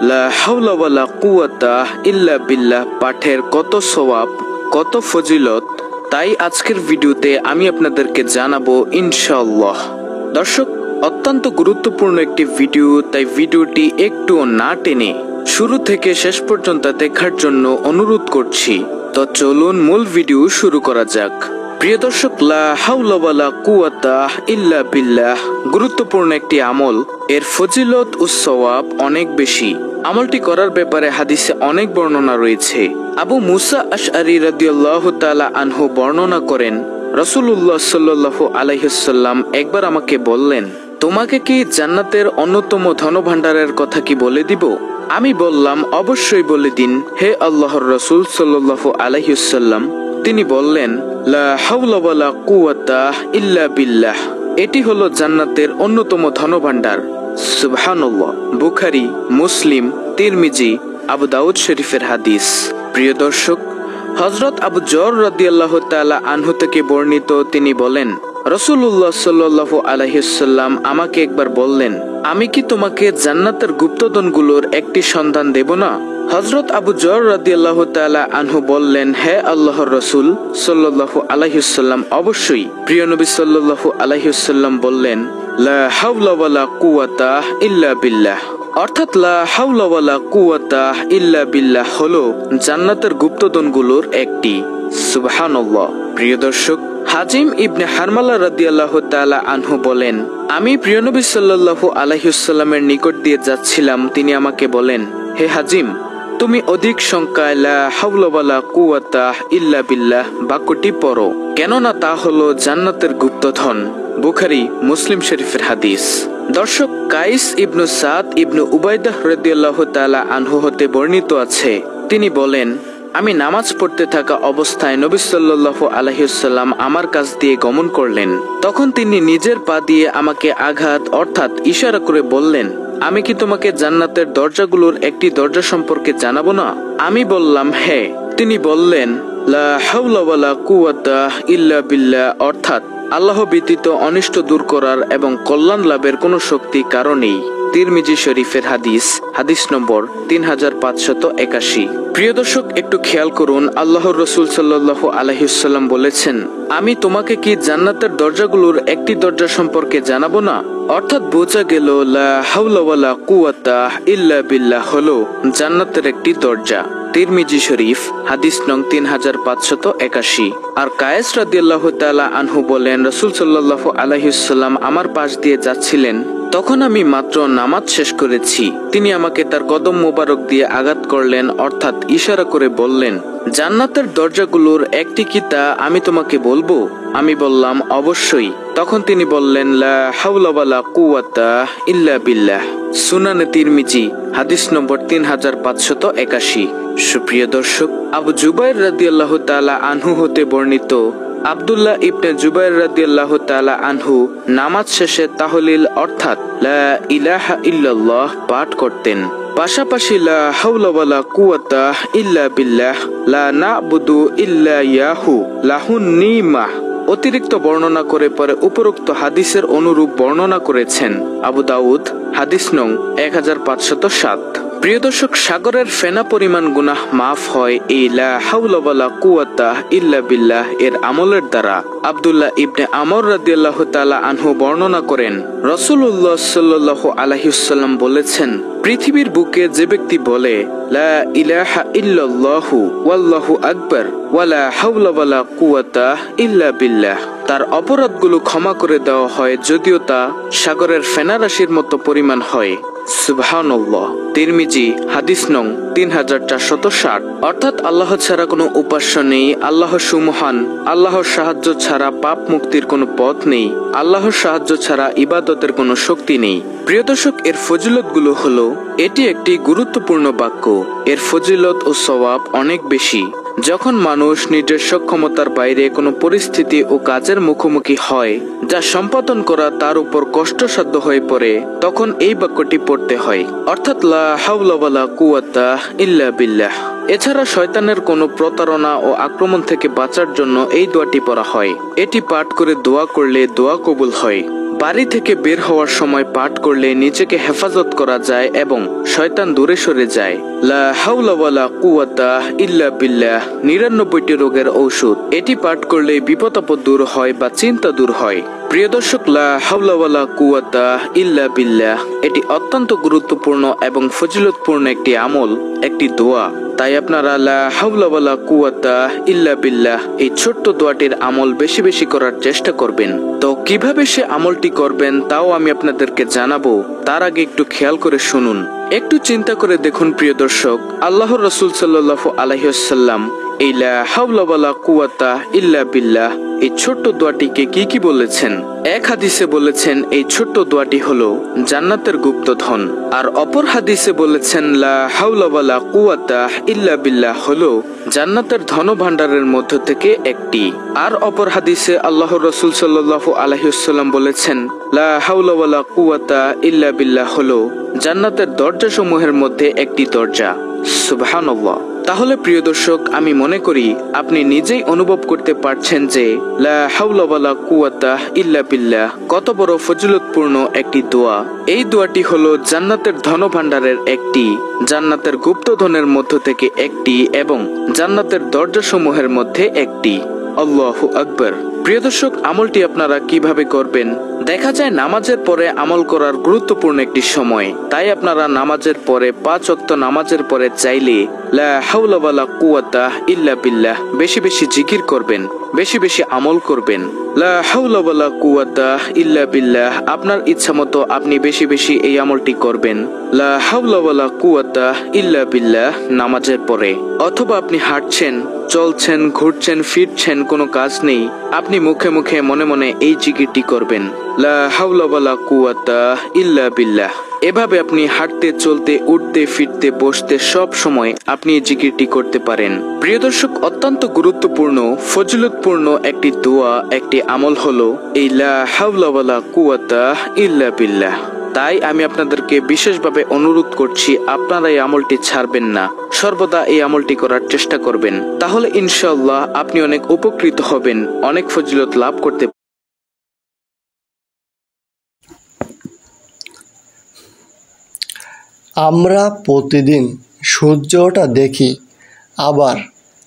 লা হাওলা ওয়ালা কুওয়াতা ইল্লা বিল্লাহ পাঠের কত সওয়াব, কত ফজিলত, তাই আজকের ভিডিওতে আমি আপনাদেরকে জানাবো ইনশাআল্লাহ। দর্শক, অত্যন্ত গুরুত্বপূর্ণ একটি ভিডিও, তাই ভিডিওটি একটুও না টেনে শুরু থেকে শেষ পর্যন্ত দেখার জন্য অনুরোধ করছি। তো চলুন মূল ভিডিও শুরু করা যাক। প্রিয় দর্শক, লা হাওলা ওয়ালা কুওয়াতা ইল্লা বিল্লাহ গুরুত্বপূর্ণ একটি আমল, এর ফজিলত ও সওয়াব অনেক বেশি। আমলটি করার ব্যাপারে হাদিসে অনেক বর্ণনা রয়েছে। আবু মুসা আশআরী রাদিয়াল্লাহু তাআলা আনহু বর্ণনা করেন, রাসূলুল্লাহ সাল্লাল্লাহু আলাইহি ওয়াসাল্লাম একবার আমাকে বললেন, তোমাকে কি জান্নাতের অন্যতম ধনভাণ্ডারের কথা কি বলে দিব? আমি বললাম, অবশ্যই বলে দিন হে আল্লাহর রাসূল সাল্লাল্লাহু আলাইহি ওয়াসাল্লাম। তিনি বললেন, লা হাওলা ওয়ালা কুওয়াতা ইল্লা বিল্লাহ, এটি হলো জান্নাতের অন্যতম ধনভাণ্ডার। সুবহানাল্লাহ। বুখারী, মুসলিম, তিরমিজি, আবু দাউদ শরীফের হাদিস। প্রিয় দর্শক, হযরত আবু যর রাদিয়াল্লাহু তাআলা আনহু থেকে বর্ণিত, তিনি বলেন, রাসূলুল্লাহ সাল্লাল্লাহু আলাইহি ওয়াসাল্লাম আমাকে একবার বললেন, আমি কি তোমাকে জান্নাতের গুপ্তধনগুলোর একটি সন্ধান দেব না? হযরত আবু যর রাদিয়াল্লাহু তাআলা আনহু বললেন, হে আল্লাহর রাসূল সাল্লাল্লাহু আলাইহি ওয়াসাল্লাম, অবশ্যই। প্রিয় নবী সাল্লাল্লাহু আলাইহি ওয়াসাল্লাম বললেন, লা হাওলা ওয়ালা কুওয়াতা ইল্লা বিল্লাহ, অর্থাৎ লা হাওলা ওয়ালা কুওয়াতা ইল্লা বিল্লাহ হলো জান্নাতের গুপ্তধনগুলোর একটি। সুবহানাল্লাহ। প্রিয় দর্শক, হাজিম ইবনে হারমালা রাদিয়াল্লাহু তাআলা আনহু বলেন, আমি প্রিয় নবী সাল্লাল্লাহু আলাইহি ওয়াসাল্লামের নিকট দিয়ে যাচ্ছিলাম। তিনি আমাকে বলেন, হে হাজিম, তুমি অধিক সংখ্যায় লা হাওলা ওয়ালা কুওয়াতা ইল্লা বিল্লাহ বাক্যটি পড়ো, কেননা তা হলো জান্নাতের গুপ্তধন। বুখারী, মুসলিম শরীফের হাদিস। দর্শক, কাইস ইবনু সাদ ইবনু উবাইদাহ রাদিয়াল্লাহু তাআলা আনহু হতে বর্ণিত আছে, তিনি বলেন, আমি নামাজ পড়তে থাকা অবস্থায় নবী সাল্লাল্লাহু আলাইহি ওয়াসাল্লাম আমার কাছ দিয়ে গমন করলেন। তখন তিনি নিজের পা দিয়ে আমাকে আঘাত অর্থাৎ ইশারা করে বললেন, আমি কি তোমাকে জান্নাতের দরজাগুলোর একটি দরজা সম্পর্কে জানাবো না? আমি বললাম, হ্যাঁ। তিনি বললেন, লা হাওলা ওয়ালা কুওয়াতা ইল্লা বিল্লাহ, অর্থাৎ আল্লাহ ব্যতীত অনিষ্ট দূর করার এবং কল্যাণ লাভের কোনো শক্তি কারো নেই। তিরমিজি শরীফের হাদিস, হাদিস নম্বর 3581। প্রিয় দর্শক, একটু খেয়াল করুন, আল্লাহর রাসূল সাল্লাল্লাহু আলাইহি ওয়াসাল্লাম বলেছেন, আমি তোমাকে কি জান্নাতের দরজাগুলোর একটি দরজা সম্পর্কে জানাবো না? অর্থাৎ বোঝা গেল লা হাওলা ওয়ালা কুওয়াতা ইল্লা বিল্লাহ হলো জান্নাতের একটি দরজা। তিরমিজি শরীফ, হাদিস নং 3581। আর কায়েস রাদিয়াল্লাহু তাআলা আনহু বলেন, রাসূল সাল্লাল্লাহু আলাইহি ওয়াসাল্লাম আমার পাশ দিয়ে যাচ্ছিলেন, তখন আমি মাত্র নামাজ শেষ করেছি। তিনি আমাকে তার কদম মোবারক দিয়ে আঘাত করলেন অর্থাৎ ইশারা করে বললেন, জান্নাতের দরজাগুলোর একটি কি তা আমি তোমাকে বলবো? আমি বললাম, অবশ্যই। তখন তিনি বললেন, লা হাওলা ওয়ালা কুওয়াতা ইল্লা বিল্লাহ। সুনানে তিরমিজি, হাদিস নম্বর 3581। সুপ্রিয় দর্শক, আবু জুবাইর রাদিয়াল্লাহু তাআলা আনহু হতে বর্ণিত, আব্দুল্লাহ ইবনে জুবাইর রাদিয়াল্লাহু তাআলা আনহু নামাজ শেষে তাহলিল অর্থাৎ লা ইলাহা ইল্লাল্লাহ পাঠ করতেন। পাশাপাশি লা হাওলা ওয়ালা কুওয়াতা ইল্লা বিল্লাহ, লা না'বুদু ইল্লা ইয়াহু লাহুন নিমাহ অতিরিক্ত বর্ণনা করে পরে উপরোক্ত হাদিসের অনুরূপ বর্ণনা করেছেন আবু দাউদ, হাদিস নং 1507। প্রিয় দর্শক, সাগরের ফেনা পরিমাণ গুনাহ মাফ হয় এই লা হাওলা ওয়ালা কুওয়াতা ইল্লা বিল্লাহ এর আমলের দ্বারা। আব্দুল্লাহ ইবনে আমর রাদিয়াল্লাহু তাআলা আনহু বর্ণনা করেন, রাসূলুল্লাহ সাল্লাল্লাহু আলাইহি ওয়াসাল্লাম বলেছেন, পৃথিবীর বুকে যে ব্যক্তি বলে লা ইলাহা ইল্লাল্লাহু ওয়াল্লাহু আকবার ওয়ালা হাওলা ওয়ালা কুওয়াতা ইল্লা বিল্লাহ, তার অপরাধগুলো ক্ষমা করে দেওয়া হয়, যদিও তা সাগরের ফেনা রাশির মতো পরিমাণ হয়। সুবহানাল্লাহ। তিরমিজি, হাদিস নং 3460। অর্থাৎ আল্লাহ ছাড়া কোনো উপাস্য নেই, আল্লাহ সুমহান, আল্লাহর সাহায্য ছাড়া পাপ মুক্তির কোনো পথ নেই, আল্লাহর সাহায্য ছাড়া ইবাদতের কোনো শক্তি নেই। প্রিয় দর্শক, এর ফজিলতগুলো হলো, এটি একটি গুরুত্বপূর্ণ বাক্য, এর ফজিলত ও সওয়াব অনেক বেশি। যখন মানুষ নিজের সক্ষমতার বাইরে কোনো পরিস্থিতি ও কাজের মুখোমুখি হয় যা সম্পাদন করা তার উপর কষ্টসাধ্য হয়ে পড়ে, তখন এই বাক্যটি পড়তে হয়, অর্থাৎ লা হাওলা ওয়ালা কুওয়াতা ইল্লা বিল্লাহ। এছাড়া শয়তানের কোনো প্রতারণা ও আক্রমণ থেকে বাঁচার জন্য এই দোয়াটি পড়া হয়। এটি পাঠ করে দোয়া করলে দোয়া কবুল হয়। বাড়ি থেকে বের হওয়ার সময় পাঠ করলে নিজেকে হেফাজত করা যায় এবং শয়তান দূরে সরে যায়। লা হাওলা ওয়ালা কুওয়াতা ইল্লা বিল্লাহ 99টি রোগের ঔষধ। এটি পাঠ করলে বিপদ আপদ দূর হয় বা চিন্তা দূর হয়। প্রিয় দর্শক, লা হাওলা ওয়ালা কুওয়াতা ইল্লা বিল্লাহ এটি অত্যন্ত গুরুত্বপূর্ণ এবং ফজিলতপূর্ণ একটি আমল, একটি দোয়া। তাই আপনারা লা হাওলা ওয়ালা কুওয়াতা ইল্লা বিল্লাহ এই ছোট্ট দোয়াটির আমল বেশি বেশি করার চেষ্টা করবেন। তো কিভাবে সে আমলটি করবেন তাও আমি আপনাদেরকে জানাবো। তার আগে একটু খেয়াল করে শুনুন, একটু চিন্তা করে দেখুন প্রিয় দর্শক, আল্লাহর রাসূল সাল্লাল্লাহু আলাইহি ওয়াসাল্লাম এই লা হাওলা ওয়ালা কুওয়াতা ইল্লা বিল্লাহ এই ছোট্ট দোয়াটিকে কি বলেছেন। এক হাদিসে বলেছেন এই ছোট্ট দোয়াটি হলো জান্নাতের গুপ্তধন, আর অপর হাদিসে বলেছেন লা হাওলা ওয়ালা কুওয়াতা ইল্লা বিল্লাহ হলো জান্নাতের ধন ভাণ্ডারের মধ্য থেকে একটি। আর অপর হাদিসে আল্লাহর রাসূল সাল্লাল্লাহু আলাইহি ওয়াসাল্লাম বলেছেন লা হাওলা ওয়ালা কুওয়াতা ইল্লা বিল্লাহ হলো জান্নাতের দরজাসমূহের মধ্যে একটি দরজা। সুবহানাল্লাহ। তাহলে প্রিয় দর্শক, আমি মনে করি আপনি নিজেই অনুভব করতে পারছেন যে লা হাওলা ওয়ালা কুওয়াতা ইল্লা বিল্লাহ কত বড় ফজিলতপূর্ণ একটি দোয়া। এই দোয়াটি হলো জান্নাতের ধনভাণ্ডারের একটি, জান্নাতের গুপ্তধনের মধ্য থেকে একটি এবং জান্নাতের দরজাসমূহের মধ্যে একটি। আল্লাহু আকবার। প্রিয় দর্শক, আমলটি আপনারা কিভাবে করবেন? দেখা যায় নামাজের পরে আমল করার গুরুত্বপূর্ণ একটি সময়, তাই আপনারা নামাজের পরে 5 ওয়াক্ত নামাজের পরে চাইলে লা হাওলা ওয়ালা কুওয়াতা ইল্লা বিল্লাহ বেশি বেশি জিকির করবেন, বেশি বেশি আমল করবেন। লা হাওলা ওয়ালা কুওয়াতা ইল্লা বিল্লাহ আপনার ইচ্ছা মতো আপনি বেশি বেশি এই আমলটি করবেন। লা হাওলা ওয়ালা কুওয়াতা ইল্লা বিল্লাহ নামাজের পরে, অথবা আপনি হাঁটছেন, চলছেন, ঘুরছেন, ফিরছেন, কোনো কাজ নেই, আপনি মুখে মুখে মনে মনে এই জিকিরটি করবেন, লা হাওলা ওয়ালা কুওয়াতা ইল্লা বিল্লাহ। এভাবে আপনি হাঁটতে, চলতে, উঠতে, ফিরতে, বসতে সব সময় আপনি এই জিকিরটি করতে পারেন। প্রিয় দর্শক, অত্যন্ত গুরুত্বপূর্ণ ফজিলতপূর্ণ একটি দোয়া, একটি আমল হলো এই লা হাওলা ওয়ালা কুওয়াতা ইল্লা বিল্লাহ। তাই আমি আপনাদেরকে বিশেষভাবে অনুরোধ করছি, আপনারা এই আমলটি ছাড়বেন না, সর্বদা এই আমলটি করার চেষ্টা করবেন। তাহলে ইনশাআল্লাহ আপনি অনেক উপকৃত হবেন, অনেক ফজিলত লাভ করতে। আমরা প্রতিদিন সূর্য ওঠা দেখি, আবার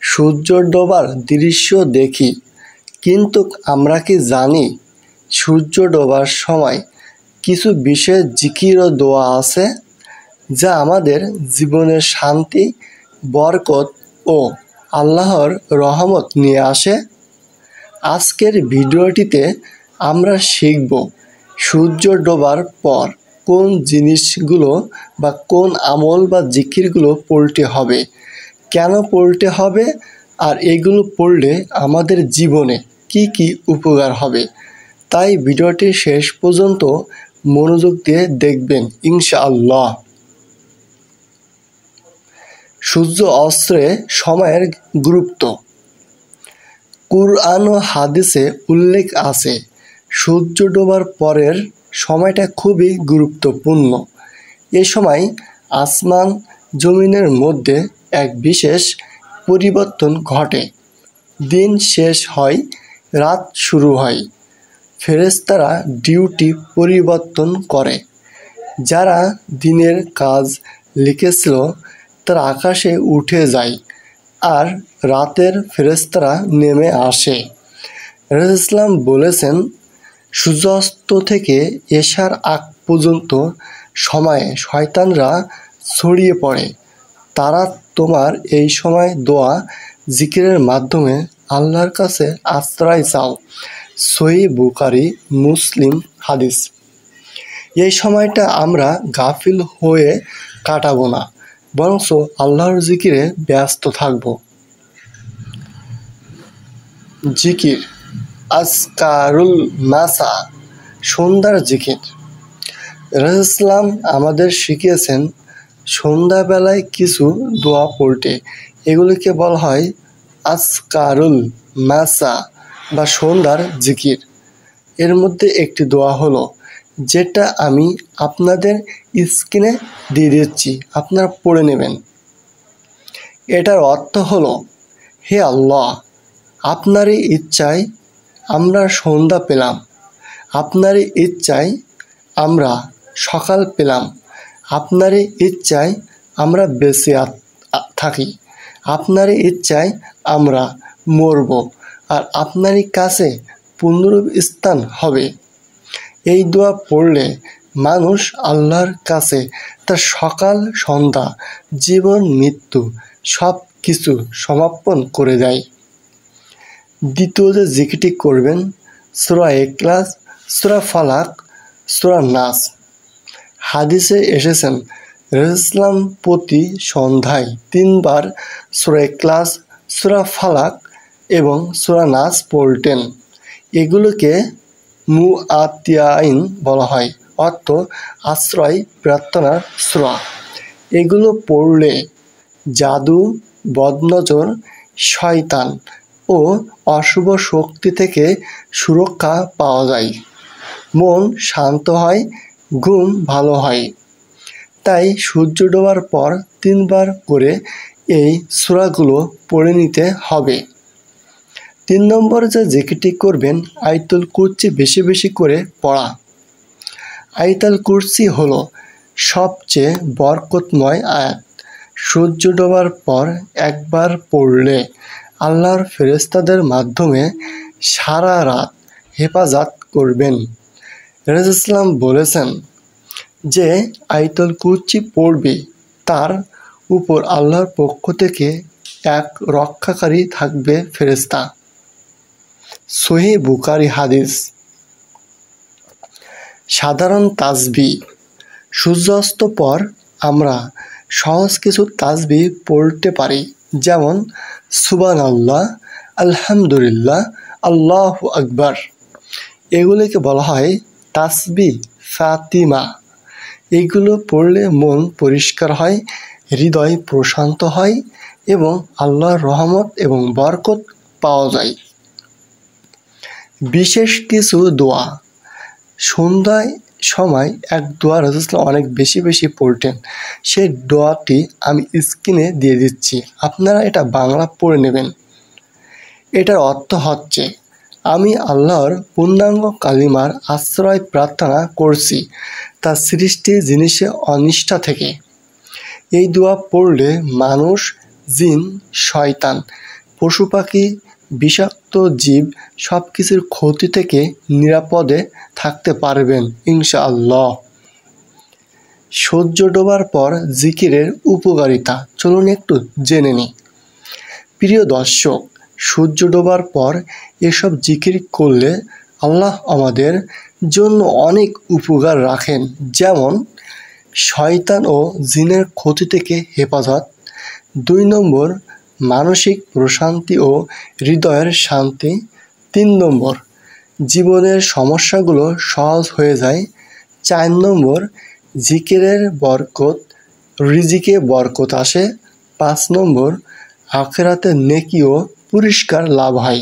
সূর্য ডোবার দৃশ্য দেখি, কিন্তু আমরা কি জানি সূর্য ডোবার সময় কিছু বিশেষ জিকির ও দোয়া আছে যা আমাদের জীবনের শান্তি, বরকত ও আল্লাহর রহমত নিয়ে আসে? আজকের ভিডিওটিতে আমরা শিখব সূর্য ডোবার পর কোন জিনিসগুলো বা কোন আমল বা জিকিরগুলো পড়তে হবে, কেন পড়তে হবে, আর এগুলো পড়লে আমাদের জীবনে কি কি উপকার হবে। তাই ভিডিওটি শেষ পর্যন্ত মনোযোগ দিয়ে দেখবেন ইনশাআল্লাহ। সূর্য অস্ত্রে সময়ের গুরুত্ব। কুরআন ও হাদিসে উল্লেখ আছে সূর্য ডোবার পরের সময়টা খুবই গুরুত্বপূর্ণ। এ সময় আসমান জমিনের মধ্যে এক বিশেষ পরিবর্তন ঘটে, দিন শেষ হয়, রাত শুরু হয়। ফেরেশতারা ডিউটি পরিবর্তন করে, যারা দিনের কাজ লিখেছিল তারা আকাশে উঠে যায় আর রাতের ফেরেশতারা নেমে আসে। রাসূল ইসলাম বলেছেন, সূর্যাস্ত থেকে এশার আগ পর্যন্ত সময়ে শয়তানরা ছড়িয়ে পড়ে, তারা তোমার এই সময় দোয়া জিকিরের মাধ্যমে আল্লাহর কাছে আশ্রয় চাও। সহিহ বুখারী, মুসলিম হাদিস। এই সময়টা আমরা গাফিল হয়ে কাটাবো না, বরং আল্লাহর জিকিরে ব্যস্ত থাকব। জিকির আজকারুল মাসা, সন্ধ্যার জিকির। রাসূল ইসলাম আমাদের শিখিয়েছেন সন্ধ্যাবেলায় কিছু দোয়া পড়তে, এগুলিকে বলা হয় আজকারুল মাসা বা সন্ধ্যার জিকির। এর মধ্যে একটি দোয়া হলো যেটা আমি আপনাদের স্ক্রিনে দিয়ে দিচ্ছি, আপনারা পড়ে নেবেন। এটার অর্থ হলো, হে আল্লাহ, আপনারই ইচ্ছায় আমরা সন্ধ্যা পেলাম, আপনারই ইচ্ছায় আমরা সকাল পেলাম, আপনারই ইচ্ছায় আমরা বেঁচে থাকি, আপনারই ইচ্ছায় আমরা মরব, আর আপনারই কাছে পুনরুত্থান হবে। এই দোয়া পড়লে মানুষ আল্লাহর কাছে তার সকাল সন্ধ্যা জীবন মৃত্যু সব কিছু সমাপন করে দেয়। দ্বিতীয় যে জিকিরটি করবেন, সূরা ইখলাস, সূরা ফালাক, সূরা নাস। হাদিসে এসেছেন রাসূলুল্লাহ প্রতি সন্ধ্যায় 3 বার সূরা ইখলাস, সূরা ফালাক এবং সূরা নাস পড়তেন। এগুলোকে মুআত্তিয়াইন বলা হয়, অর্থ আশ্রয় প্রার্থনার সূরা। এগুলো পড়লে জাদু, বদনজর, শয়তান ও অশুভ শক্তি থেকে সুরক্ষা পাওয়া যায়, মন শান্ত হয়, ঘুম ভালো হয়। তাই সূর্য ডোবার পর 3 বার করে এই সূরাগুলো পড়ে নিতে হবে। 3 নম্বর যে জিকিরটি করবেন, আয়াতুল কুরসি বেশি বেশি করে পড়া। আয়াতুল কুরসি হলো সবচেয়ে বরকতময় আয়াত। সূর্য ডোবার পর একবার পড়লে আল্লাহর ফেরেশতাদের মাধ্যমে সারা রাত হেফাজত করবেন। রাসূলুল্লাহ বলেছেন, যে আয়াতুল কুরসি পড়বে তার উপর আল্লাহর পক্ষ থেকে এক রক্ষাকারী থাকবে ফেরেশতা। সহিহ বুখারী হাদিস। সাধারণ তাসবিহ। সূর্যাস্ত পর আমরা সহজ কিছু তাসবিহ পড়তে পারি, যেমন সুবহানাল্লাহ, আলহামদুলিল্লাহ, আল্লাহু আকবার। এগুলিকে বলা হয় তাসবিহ ফাতিমা। এইগুলো পড়লে মন পরিষ্কার হয়, হৃদয় প্রশান্ত হয় এবং আল্লাহর রহমত এবং বরকত পাওয়া যায়। বিশেষ কিছু দোয়া। সন্ধ্যায় সময় এক দোয়া রাসূলুল্লাহ অনেক বেশি বেশি পড়তেন। সেই দোয়াটি আমি স্ক্রিনে দিয়ে দিচ্ছি, আপনারা এটা বাংলা পড়ে নেবেন। এটার অর্থ হচ্ছে, আমি আল্লাহর পূর্ণাঙ্গ কালিমার আশ্রয় প্রার্থনা করছি তার সৃষ্টি জিনিসে অনিষ্ঠা থেকে। এই দোয়া পড়লে মানুষ, জিন, শয়তান, পশু পাখি, বিষাক্ত জীব সব কিছুর ক্ষতি থেকে নিরাপদে থাকতে পারবেন ইনশাআল্লাহ। সূর্য ডোবার পর জিকিরের উপকারিতা চলুন একটু জেনে নিই। প্রিয় দর্শক, সূর্য ডোবার পর এসব জিকির করলে আল্লাহ আমাদের জন্য অনেক উপকার রাখেন, যেমন শয়তান ও জিনের ক্ষতি থেকে হেফাজত। 2 নম্বর, মানসিক প্রশান্তি ও হৃদয়ের শান্তি। 3 নম্বর, জীবনের সমস্যাগুলো সহজ হয়ে যায়। 4 নম্বর, জিকিরের বরকত, রিজিকে বরকত আসে। 5 নম্বর, আখিরাতে নেকি ও পুরস্কার লাভ হয়।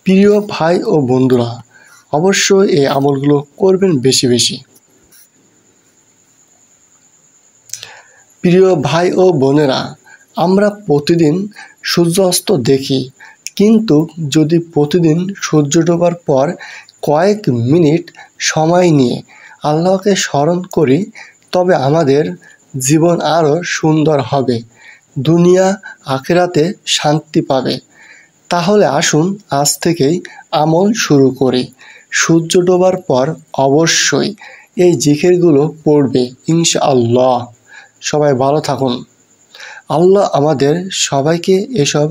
প্রিয় ভাই ও বন্ধুরা, অবশ্যই এই আমলগুলো করবেন বেশি বেশি। প্রিয় ভাই ও বোনেরা, আমরা প্রতিদিন সূর্যাস্ত দেখি, কিন্তু যদি প্রতিদিন সূর্য ডোবার পর কয়েক মিনিট সময় নিয়ে আল্লাহকে স্মরণ করি, তবে আমাদের জীবন আরও সুন্দর হবে, দুনিয়া আখিরাতে শান্তি পাবে। তাহলে আসুন আজ থেকেই আমল শুরু করি। সূর্য ডোবার পর অবশ্যই এই জিকিরগুলো পড়বে ইনশাআল্লাহ। সবাই ভালো থাকুন। আল্লাহ আমাদের সবাইকে এসব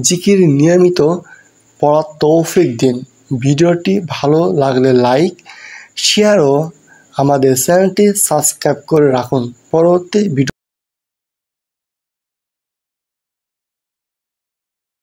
জিকির নিয়মিত পড়ার তৌফিক দিন। ভিডিওটি ভালো লাগলে লাইক, শেয়ার ও আমাদের চ্যানেলটি সাবস্ক্রাইব করে রাখুন। পরবর্তী ভিডিও